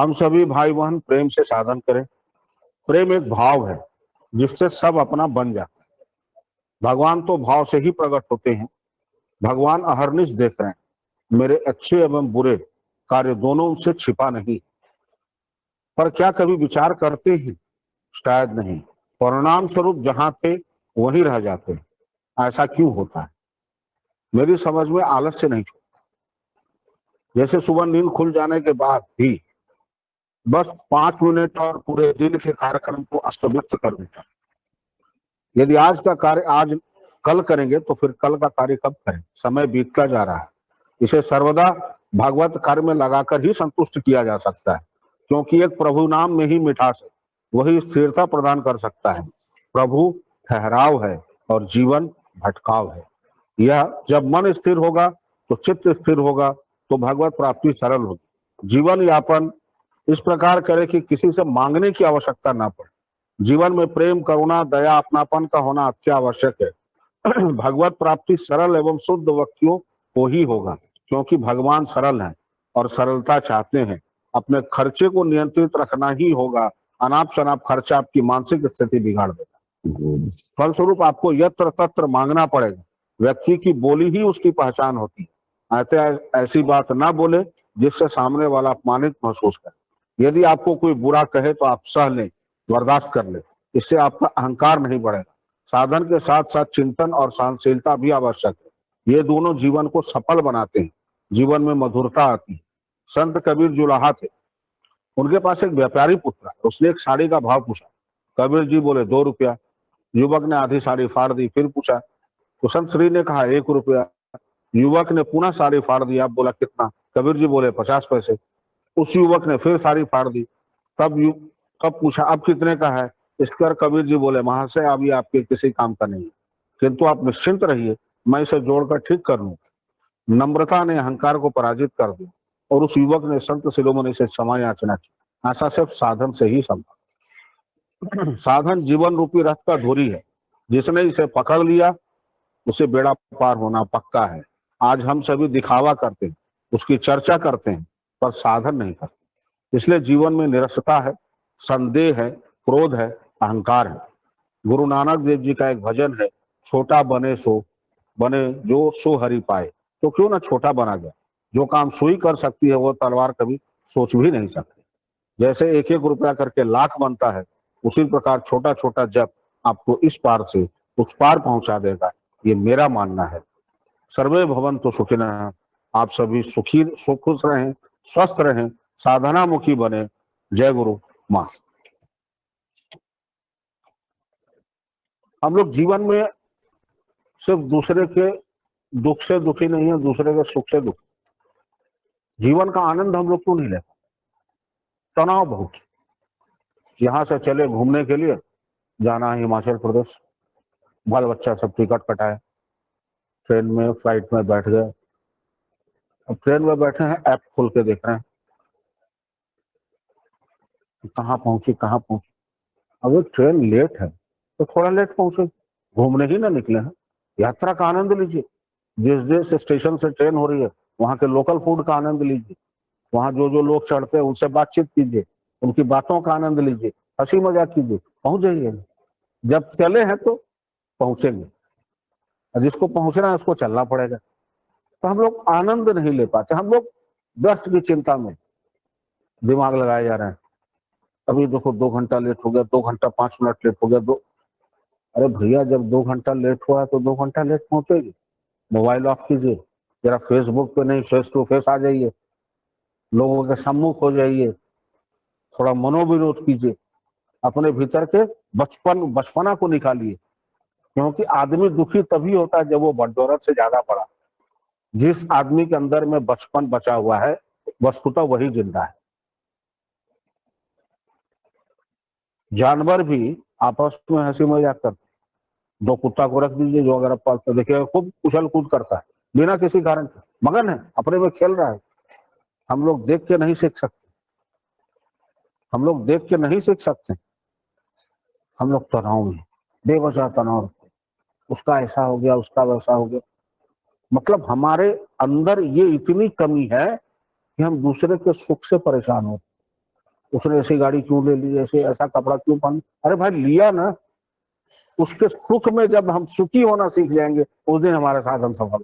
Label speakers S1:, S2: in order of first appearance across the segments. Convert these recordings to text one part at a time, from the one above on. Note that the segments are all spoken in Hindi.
S1: हम सभी भाई बहन प्रेम से साधन करें। प्रेम एक भाव है जिससे सब अपना बन जाता है। भगवान तो भाव से ही प्रकट होते हैं। भगवान अहरनिश देख रहे हैं। मेरे अच्छे एवं बुरे कार्य दोनों उनसे छिपा नहीं। पर क्या कभी विचार करते हैं? शायद नहीं। परिणाम स्वरूप जहां थे वहीं रह जाते हैं। ऐसा क्यों होता है? मेरी समझ में आलस्य नहीं छूटता। जैसे सुबह नींद खुल जाने के बाद भी बस 5 मिनट और पूरे दिन के कार्यक्रम को अस्त व्यस्त कर देता है। यदि आज का कार्य आज कल करेंगे तो फिर कल का कार्य कब करें? समय बीतता जा रहा है। इसे सर्वदा भागवत कार्य में लगाकर ही संतुष्ट किया जा सकता है, क्योंकि एक प्रभु नाम में ही मिठास है। वही स्थिरता प्रदान कर सकता है। प्रभु ठहराव है और जीवन भटकाव है। यह जब मन स्थिर होगा तो चित्त स्थिर होगा तो भगवत प्राप्ति सरल होगी। जीवन यापन इस प्रकार करे कि किसी से मांगने की आवश्यकता ना पड़े। जीवन में प्रेम, करुणा, दया, अपनापन का होना अत्यावश्यक है। भगवत प्राप्ति सरल एवं शुद्ध व्यक्तियों को ही होगा, क्योंकि भगवान सरल है और सरलता चाहते हैं। अपने खर्चे को नियंत्रित रखना ही होगा। अनाप शनाप खर्चा आपकी मानसिक स्थिति बिगाड़ देगा। फलस्वरूप आपको यत्र तत्र मांगना पड़ेगा। व्यक्ति की बोली ही उसकी पहचान होती है। ऐसी बात ना बोले जिससे सामने वाला अपमानित महसूस करे। यदि आपको कोई बुरा कहे तो आप सह लें, बर्दाश्त कर लें। इससे आपका अहंकार नहीं बढ़ेगा। साधन के साथ साथ चिंतन और सहनशीलता भी आवश्यक है। ये दोनों जीवन को सफल बनाते हैं। जीवन में मधुरता आती है। संत कबीर जुलाहा थे। उनके पास एक व्यापारी पुत्र था। उसने एक साड़ी का भाव पूछा। कबीर जी बोले 2 रुपया। युवक ने आधी साड़ी फाड़ दी। फिर पूछा तो संत श्री ने कहा 1 रुपया। युवक ने पुनः साड़ी फाड़ दी। आप बोला कितना? कबीर जी बोले 50 पैसे। उस युवक ने फिर साड़ी फाड़ दी। तब तब पूछा अब कितने का है? इस पर कबीर जी बोले महाशय अब ये आपके किसी काम का नहीं है, किंतु आप निश्चिंत रहिए, मैं इसे जोड़कर ठीक कर लूंगा। नम्रता ने अहंकार को पराजित कर दिया और उस युवक ने संत शिरोमणि से क्षमा याचना की। ऐसा सिर्फ साधन से ही संभव। साधन जीवन रूपी रथ का धुरी है। जिसने इसे पकड़ लिया उसे बेड़ा पार होना पक्का है। आज हम सभी दिखावा करते हैं, उसकी चर्चा करते हैं, पर साधन नहीं करते। इसलिए जीवन में निरसता है, संदेह है, क्रोध है, अहंकार है। गुरु नानक देव जी का एक भजन है, छोटा बने जो सो हरि पाए। तो क्यों ना छोटा बना जाए। जो काम सुई कर सकती है वो तलवार कभी सोच भी नहीं सकती। जैसे 1-1 रुपया करके लाख बनता है, उसी प्रकार छोटा छोटा जप आपको इस पार से उस पार पहुंचा देगा। ये मेरा मानना है। सर्वे भवन्तु सुखिनः। आप सभी खुश रहें, स्वस्थ रहें, साधना मुखी बने। जय गुरु माँ। हम लोग जीवन में सिर्फ दूसरे के दुख से दुखी नहीं है, दूसरे के सुख से दुखी। जीवन का आनंद हम लोग क्यों नहीं लेते? तनाव बहुत। यहाँ से चले घूमने के लिए, जाना है हिमाचल प्रदेश, बाल बच्चा सब टिकट कटाए, ट्रेन में फ्लाइट में बैठ गए। अब ट्रेन में बैठे हैं, ऐप खोल के देख रहे हैं कहाँ पहुंची कहाँ पहुंची। अगर ट्रेन लेट है तो थोड़ा लेट पहुंचे, घूमने ही ना निकले हैं। यात्रा का आनंद लीजिए। जिस जिस स्टेशन से ट्रेन हो रही है वहां के लोकल फूड का आनंद लीजिए। वहां जो जो लोग चढ़ते हैं उनसे बातचीत कीजिए, उनकी बातों का आनंद लीजिए, हंसी मजाक कीजिए, पहुंच जाइए। जब चले हैं तो पहुंचेंगे, और जिसको पहुंचना है उसको चलना पड़ेगा। तो हम लोग आनंद नहीं ले पाते। हम लोग दस्त की चिंता में दिमाग लगाए जा रहे हैं। अभी देखो 2 घंटा लेट हो गया, 2 घंटा 5 मिनट लेट हो गया। अरे भैया जब 2 घंटा लेट हुआ है तो 2 घंटा लेट पहुंचेगी। मोबाइल ऑफ कीजिए, जरा फेसबुक पे नहीं फेस टू फेस आ जाइए, लोगों के सम्मुख हो जाइए, थोड़ा मनोविनोद कीजिए, अपने भीतर के बचपना को निकालिए। क्योंकि आदमी दुखी तभी होता है जब वो बदौलत से ज्यादा पड़ा। जिस आदमी के अंदर में बचपन बचा हुआ है वस्तुतः वही जिंदा है। जानवर भी आपस में हंसी मजाक करते। दो कुत्ता को रख दीजिए, जो अगर आप पालते देखिएगा खूब उछल कूद करता है, बिना किसी कारण के मगन है, अपने में खेल रहा है। हम लोग देख के नहीं सीख सकते। हम लोग देख के नहीं सीख सकते। हम लोग तनाव में, बेवजह तनाव, उसका ऐसा हो गया, उसका वैसा हो गया। मतलब हमारे अंदर ये इतनी कमी है कि हम दूसरे के सुख से परेशान होते। उसने ऐसी गाड़ी क्यों ले ली, ऐसे ऐसा कपड़ा क्यों पहन। अरे भाई लिया ना, उसके सुख में जब हम सुखी होना सीख जाएंगे उस दिन हमारा साधन सफल।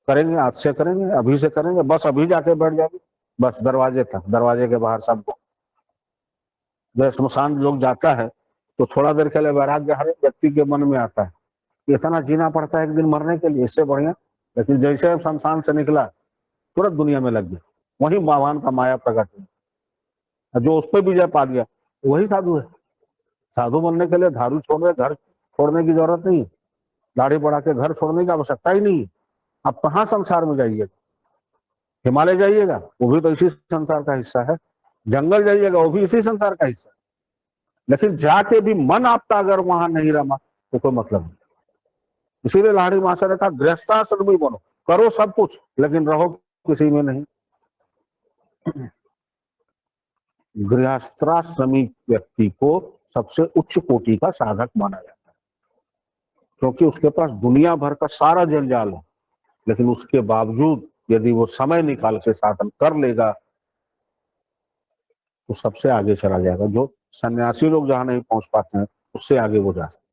S1: करेंगे, आज से करेंगे, अभी से करेंगे, बस अभी जाके बैठ जाएंगे, बस दरवाजे तक, दरवाजे के बाहर सबको। जब स्मशान लोग जाता है तो थोड़ा देर के लिए वैराग्य हर एक व्यक्ति के मन में आता है, इतना जीना पड़ता है एक दिन मरने के लिए, इससे बढ़िया। लेकिन जैसे शमशान से निकला तुरंत दुनिया में लग गया, वही भगवान का माया प्रकट हुआ। जो उस पर विजय पा लिया वही साधु है। साधु बनने के लिए दारू छोड़ने, घर छोड़ने की जरूरत नहीं है, दाढ़ी बढ़ा के घर छोड़ने की आवश्यकता ही नहीं है। आप कहाँ संसार में जाइएगा, हिमालय जाइएगा वो भी तो इसी संसार का हिस्सा है, जंगल जाइएगा वो भी इसी संसार का हिस्सा है। लेकिन जाके भी मन आपका अगर वहां नहीं रमा तो कोई मतलब नहीं। इसीलिए लाहिड़ी महाशय ने कहा गृहस्थाश्रम भी बनो, करो सब कुछ लेकिन रहो किसी में नहीं। गृहस्थाश्रमी व्यक्ति को सबसे उच्च कोटि का साधक माना जाता है, क्योंकि उसके पास दुनिया भर का सारा जंजाल है, लेकिन उसके बावजूद यदि वो समय निकाल के साधन कर लेगा तो सबसे आगे चला जाएगा। जो सन्यासी लोग जहां नहीं पहुंच पाते हैं उससे आगे वो जा सकते हैं।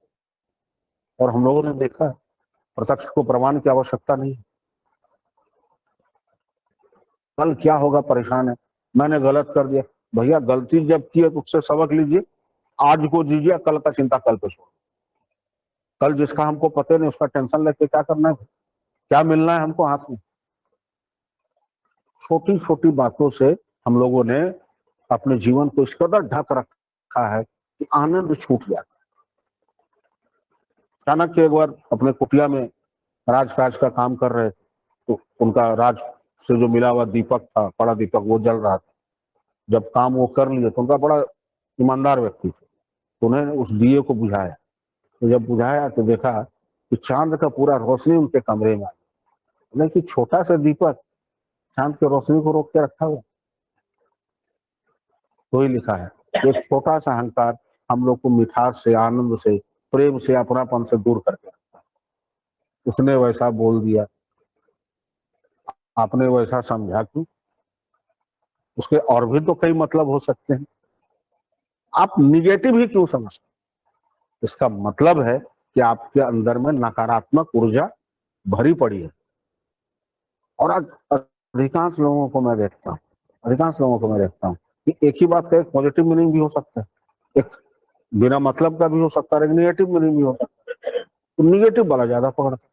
S1: और हम लोगों ने देखा है, प्रत्यक्ष को प्रमाण की आवश्यकता नहीं। कल क्या होगा परेशान है, मैंने गलत कर दिया, भैया गलती जब की है तो उससे सबक लीजिए, आज को जीजिए, कल का चिंता कल पे छोड़। कल जिसका हमको पता नहीं उसका टेंशन लेके क्या करना है, क्या मिलना है हमको हाथ में। छोटी छोटी बातों से हम लोगों ने अपने जीवन को इस कदर ढक रखा है कि आनंद छूट जाता है। चाणक्य एक बार अपने कुटिया में राजकाज का काम कर रहे थे, तो उनका राज से जो मिला हुआ दीपक था, बड़ा दीपक, वो जल रहा था। जब काम वो कर लिए तो उनका बड़ा ईमानदार व्यक्ति थे, तो उन्हें उस दिए को बुझाया। तो जब बुझाया तो देखा कि चांद का पूरा रोशनी उनके कमरे में आया, लेकिन छोटा सा दीपक चांद की रोशनी को रोक के रखा हुआ। तो ही लिखा है एक छोटा सा अहंकार हम लोग को मिठास से, आनंद से, प्रेम से, अपनापन से दूर करके रखता है। उसने वैसा बोल दिया, आपने वैसा समझा क्यों? उसके और भी तो कई मतलब हो सकते हैं, आप निगेटिव ही क्यों समझते? इसका मतलब है कि आपके अंदर में नकारात्मक ऊर्जा भरी पड़ी है। और आज अधिकांश लोगों को मैं देखता हूँ, अधिकांश लोगों को मैं देखता हूँ कि एक ही बात का एक पॉजिटिव मीनिंग भी हो सकता है, एक बिना मतलब का भी हो सकता है, एक निगेटिव मीनिंग भी हो सकता है। तो निगेटिव वाला ज्यादा पकड़ता है,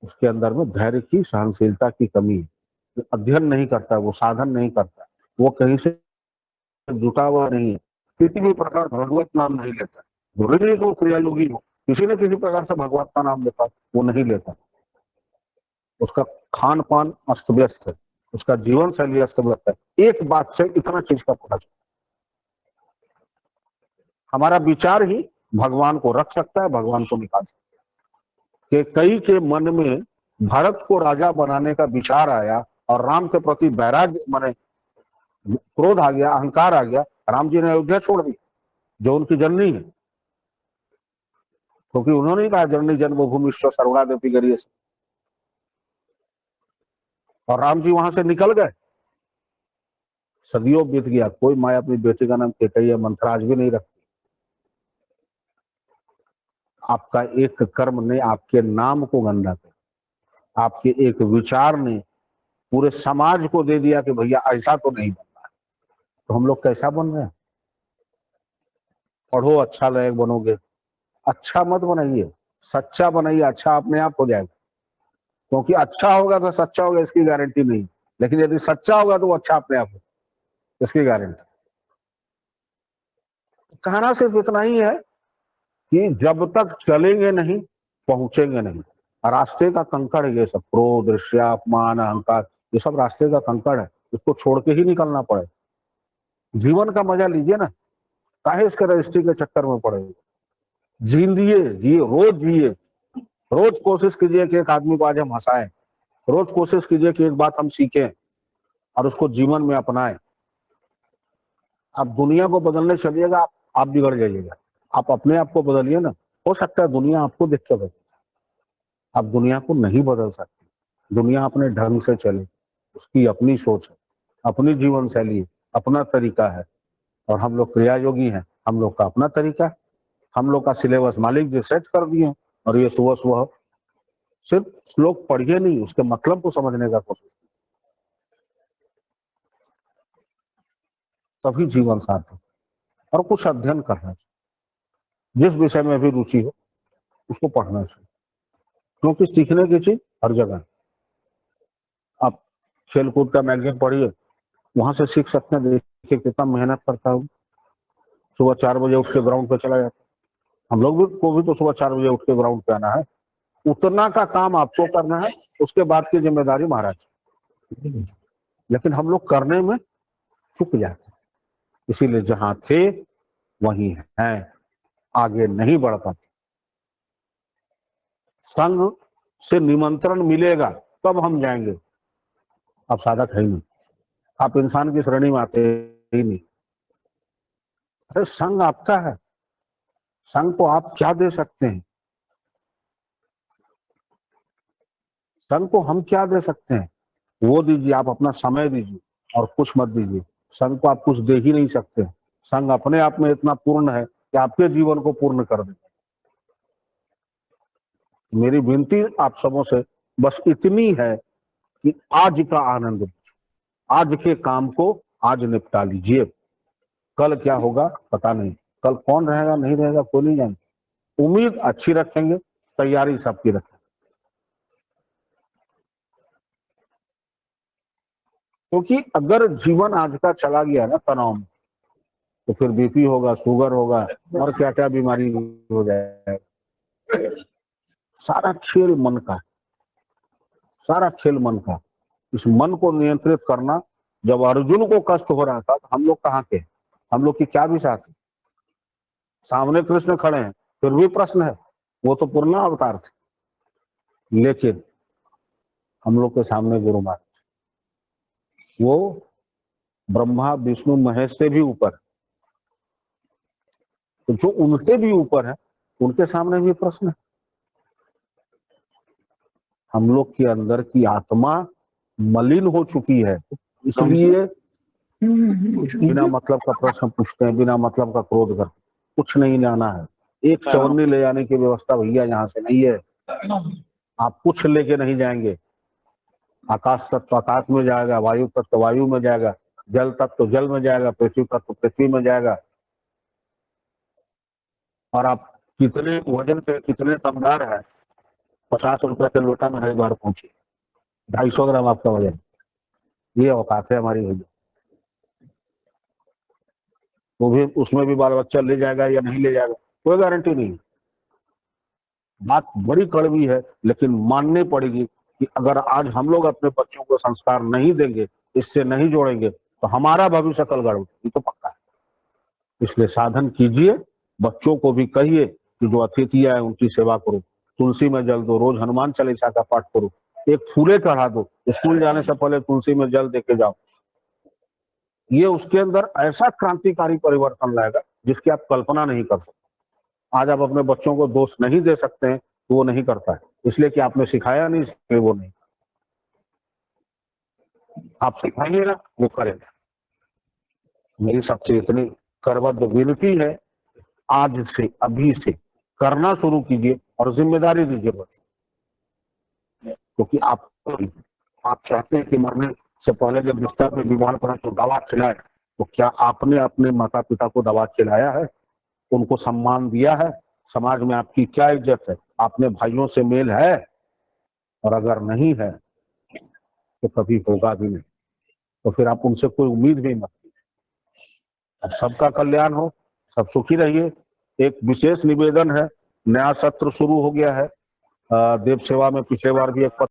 S1: उसके अंदर में धैर्य की, सहनशीलता की कमी है। वो अध्ययन नहीं करता, वो साधन नहीं करता, वो कहीं से जुटा हुआ नहीं है, किसी भी प्रकार भगवत नाम नहीं लेता। जरूरी नहीं कि वो क्रिया योगी हो, किसी न किसी प्रकार से भगवत का नाम लेता, वो नहीं लेता। उसका खान पान अस्त व्यस्त है, उसका जीवन शैली अस्त व्यस्त है। एक बात से इतना चीज का पता चलता, हमारा विचार ही भगवान को रख सकता है, भगवान को निकाल सकता है। कि कई के मन में भरत को राजा बनाने का विचार आया और राम के प्रति वैराग्य माने क्रोध आ गया, अहंकार आ गया, राम जी ने अयोध्या छोड़ दी जो उनकी जननी है, क्योंकि उन्होंने कहा जननी जन्मभूमि सर्वणा देवी गरिए, और राम जी वहां से निकल गए। सदियों बीत गया, कोई माया अपनी बेटी का नाम केकैया मंथरा आज भी नहीं रखती। आपका एक कर्म ने आपके नाम को गंदा कर, आपके एक विचार ने पूरे समाज को दे दिया कि भैया ऐसा तो नहीं बनना है। तो हम लोग कैसा बन रहे हैं? पढ़ो अच्छा लायक बनोगे, अच्छा मत बनाइए, सच्चा बनाइए, अच्छा अपने आप हो जाएगा। क्योंकि अच्छा होगा तो सच्चा होगा इसकी गारंटी नहीं, लेकिन यदि सच्चा होगा तो वो अच्छा अपने आप होगा, इसकी गारंटी। कहना सिर्फ इतना ही है कि जब तक चलेंगे नहीं पहुंचेंगे नहीं। रास्ते का कंकड़ है ये सब, क्रोध, ईर्ष्या, अपमान, अहंकार, ये सब रास्ते का कंकड़ है, इसको छोड़ के ही निकलना पड़े। जीवन का मजा लीजिए ना, काहे इसके रजिस्ट्री के चक्कर में पड़े। जिंदिए, जिए, रोज जिए, रोज कोशिश कीजिए कि एक आदमी को आज हम हंसाएं, रोज कोशिश कीजिए कि एक बात हम सीखें और उसको जीवन में अपनाएं। आप दुनिया को बदलने चलिएगा, आप बिगड़ जाइएगा। आप अपने आप को बदलिए ना, हो सकता है दुनिया आपको देख के बदले। आप दुनिया को नहीं बदल सकते, दुनिया अपने ढंग से चले। उसकी अपनी सोच है, अपनी जीवन शैली है, अपना तरीका है। और हम लोग क्रिया योगी हैं, हम लोग का अपना तरीका है। हम लोग का सिलेबस मालिक जी सेट कर दिए, और ये सुबह सुबह सिर्फ श्लोक पढ़िए नहीं, उसके मतलब को समझने का कोशिश कीजिए, तभी जीवन सार्थक। और कुछ अध्ययन करना चाहिए, जिस विषय में भी रुचि हो उसको पढ़ना चाहिए, क्योंकि सीखने की चीज हर जगह है। आप खेलकूद का मैगजीन पढ़िए, वहां से सीख सकते हैं। देखिए कितना मेहनत करता हूँ, सुबह 4 बजे उठ के ग्राउंड पे चला जाता। हम लोग भी को भी तो सुबह 4 बजे उठ के ग्राउंड पे आना है। उतना का काम आपको करना है, उसके बाद की जिम्मेदारी महाराज। लेकिन हम लोग करने में चूक जाते हैं, इसीलिए जहां थे वहीं हैं, आगे नहीं बढ़ पाते। संघ से निमंत्रण मिलेगा तब हम जाएंगे। आप साधक है ही नहीं, आप इंसान की श्रेणी में आते ही नहीं। अरे संघ आपका है, संघ को आप क्या दे सकते हैं? संघ को हम क्या दे सकते हैं? वो दीजिए, आप अपना समय दीजिए और कुछ मत दीजिए। संघ को आप कुछ दे ही नहीं सकते। संघ अपने आप में इतना पूर्ण है कि आपके जीवन को पूर्ण कर दे। मेरी विनती आप सबों से बस इतनी है कि आज का आनंद, आज के काम को आज निपटा लीजिए। कल क्या होगा पता नहीं, कल कौन रहेगा नहीं रहेगा कोई नहीं जानता। उम्मीद अच्छी रखेंगे, तैयारी सबकी रखेंगे। क्योंकि अगर जीवन आज का चला गया ना तनाव में, तो फिर बीपी होगा, शुगर होगा, और क्या क्या बीमारी हो जाएगा। सारा खेल मन का, सारा खेल मन का। इस मन को नियंत्रित करना, जब अर्जुन को कष्ट हो रहा था तो हम लोग कहाँ के, हम लोग की क्या विषय थी? सामने कृष्ण खड़े हैं, फिर भी प्रश्न है। वो तो पूर्ण अवतार थे, लेकिन हम लोग के सामने गुरु महाराज, वो ब्रह्मा विष्णु महेश से भी ऊपर है। तो जो उनसे भी ऊपर है, उनके सामने भी प्रश्न है। हम लोग के अंदर की आत्मा मलिन हो चुकी है, इसलिए बिना मतलब का प्रश्न पूछते हैं, बिना मतलब का क्रोध करते। कुछ नहीं जाना है, एक चवन्नी ले जाने की व्यवस्था भैया यहाँ से नहीं है। आप कुछ लेके नहीं जाएंगे। आकाश तत्व आकाश में जाएगा, वायु तत्व वायु में जाएगा, जल तत्व जल में जाएगा, पृथ्वी तत्व पृथ्वी में जाएगा। और आप कितने वजन के, कितने दमदार है, 50 रुपए के लोटा में हरिद्वार पहुंचे, 250 ग्राम आपका वजन, ये औकात है हमारी भैया। वो भी, उसमें भी बाल बच्चा ले जाएगा या नहीं ले जाएगा कोई गारंटी नहीं। बात बड़ी कड़वी है, लेकिन माननी पड़ेगी कि अगर आज हम लोग अपने बच्चों को संस्कार नहीं देंगे, इससे नहीं जोड़ेंगे, तो हमारा भविष्य कल गड़बड़, ये तो पक्का है। इसलिए साधन कीजिए, बच्चों को भी कहिए कि जो अतिथियां है उनकी सेवा करो, तुलसी में जल दो, रोज हनुमान चालीसा का पाठ करो, एक फूले चढ़ा दो, स्कूल जाने से पहले तुलसी में जल देके जाओ। ये उसके अंदर ऐसा क्रांतिकारी परिवर्तन लाएगा जिसकी आप कल्पना नहीं कर सकते। आज आप अपने बच्चों को दोष नहीं दे सकते हैं, तो वो नहीं करता है, इसलिए कि आपने सिखाया नहीं, इसलिए वो नहीं। आप सिखाइएगा वो करेगा। मेरी सबसे इतनी करबद्ध विनती है, आज से अभी से करना शुरू कीजिए और जिम्मेदारी दीजिए बच्चों, क्योंकि आप चाहते हैं कि मरने से पहले जब बिस्तर पे बीमार पड़ा तो दवा खिलाए, तो क्या आपने अपने माता पिता को दवा खिलाया है? उनको सम्मान दिया है? समाज में आपकी क्या इज्जत है? आपने भाइयों से मेल है? और अगर नहीं है तो कभी होगा भी नहीं, तो फिर आप उनसे कोई उम्मीद भी मत कीजिए। अब सबका कल्याण हो, सब सुखी रहिए। एक विशेष निवेदन है, नया सत्र शुरू हो गया है देव सेवा में। पिछले बार भी एक